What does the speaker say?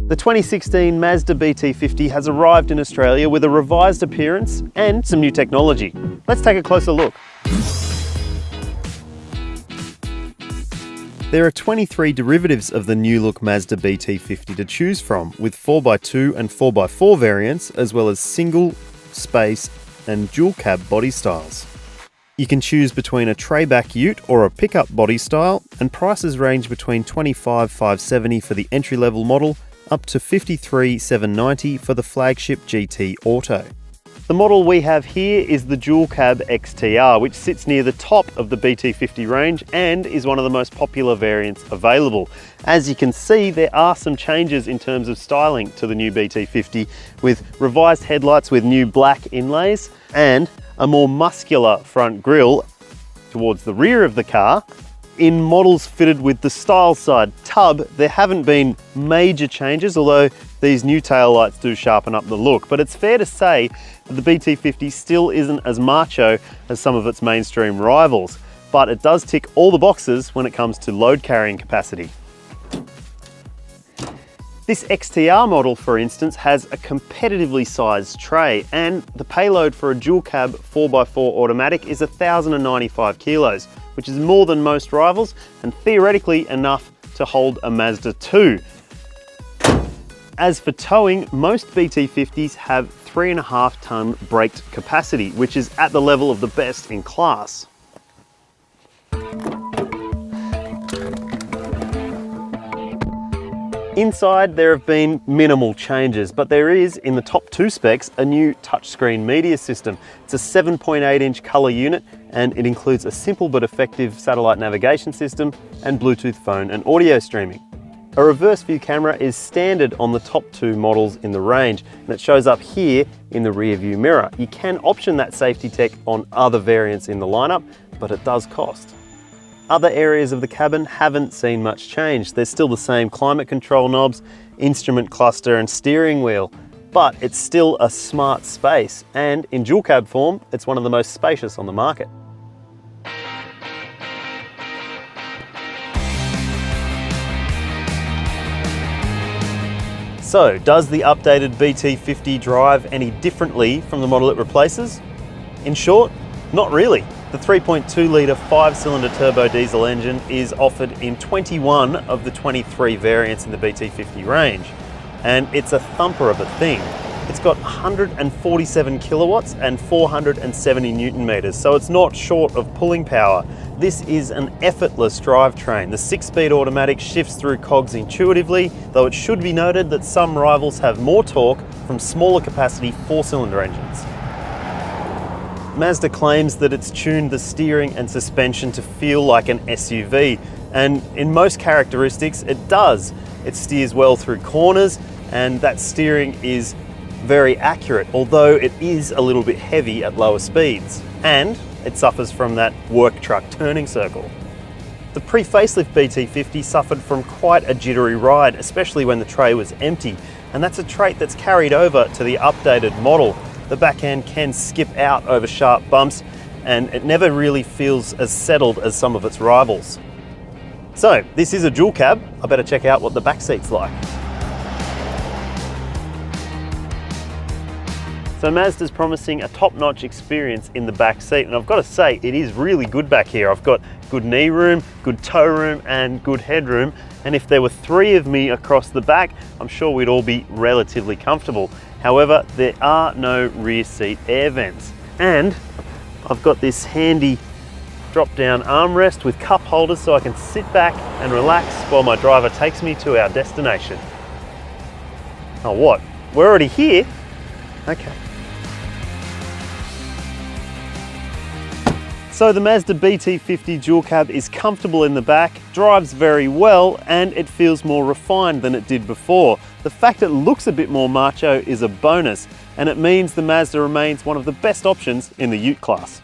The 2016 Mazda BT50 has arrived in Australia with a revised appearance and some new technology. Let's take a closer look. There are 23 derivatives of the new look Mazda BT50 to choose from, with 4x2 and 4x4 variants, as well as single, space and dual cab body styles. You can choose between a tray-back ute or a pickup body style, and prices range between $25,570 for the entry-level model up to $53,790 for the flagship GT Auto. The model we have here is the dual cab XTR, which sits near the top of the BT50 range and is one of the most popular variants available. As you can see, there are some changes in terms of styling to the new BT50, with revised headlights with new black inlays and a more muscular front grille towards the rear of the car. In models fitted with the style side tub, there haven't been major changes, although these new taillights do sharpen up the look. But it's fair to say that the BT50 still isn't as macho as some of its mainstream rivals, but it does tick all the boxes when it comes to load carrying capacity. This XTR model, for instance, has a competitively sized tray, and the payload for a dual cab 4x4 automatic is 1,095 kilos, which is more than most rivals and theoretically enough to hold a Mazda 2. As for towing, most BT50s have 3.5 ton braked capacity, which is at the level of the best in class. Inside, there have been minimal changes, but there is, in the top two specs, a new touchscreen media system. It's a 7.8-inch colour unit, and it includes a simple but effective satellite navigation system and Bluetooth phone and audio streaming. A reverse view camera is standard on the top two models in the range, and it shows up here in the rear view mirror. You can option that safety tech on other variants in the lineup, but it does cost. Other areas of the cabin haven't seen much change. There's still the same climate control knobs, instrument cluster and steering wheel, but it's still a smart space, and in dual cab form, it's one of the most spacious on the market. So, does the updated BT50 drive any differently from the model it replaces? In short, not really. The 3.2 litre 5-cylinder turbo diesel engine is offered in 21 of the 23 variants in the BT50 range, and it's a thumper of a thing. It's got 147 kilowatts and 470 newton meters, so it's not short of pulling power. This is an effortless drivetrain. The 6-speed automatic shifts through cogs intuitively, though it should be noted that some rivals have more torque from smaller capacity 4-cylinder engines. Mazda claims that it's tuned the steering and suspension to feel like an SUV, and in most characteristics it does. It steers well through corners, and that steering is very accurate, although it is a little bit heavy at lower speeds, and it suffers from that work truck turning circle. The pre-facelift BT50 suffered from quite a jittery ride, especially when the tray was empty, and that's a trait that's carried over to the updated model. The back end can skip out over sharp bumps, and it never really feels as settled as some of its rivals. So, this is a dual cab. I better check out what the back seat's like. So Mazda's promising a top-notch experience in the back seat, and I've got to say, it is really good back here. I've got good knee room, good toe room, and good headroom, and if there were 3 of me across the back, I'm sure we'd all be relatively comfortable. However, there are no rear seat air vents, and I've got this handy drop-down armrest with cup holders so I can sit back and relax while my driver takes me to our destination. Oh, what? We're already here? Okay. So the Mazda BT50 dual cab is comfortable in the back, drives very well, and it feels more refined than it did before. The fact it looks a bit more macho is a bonus, and it means the Mazda remains one of the best options in the ute class.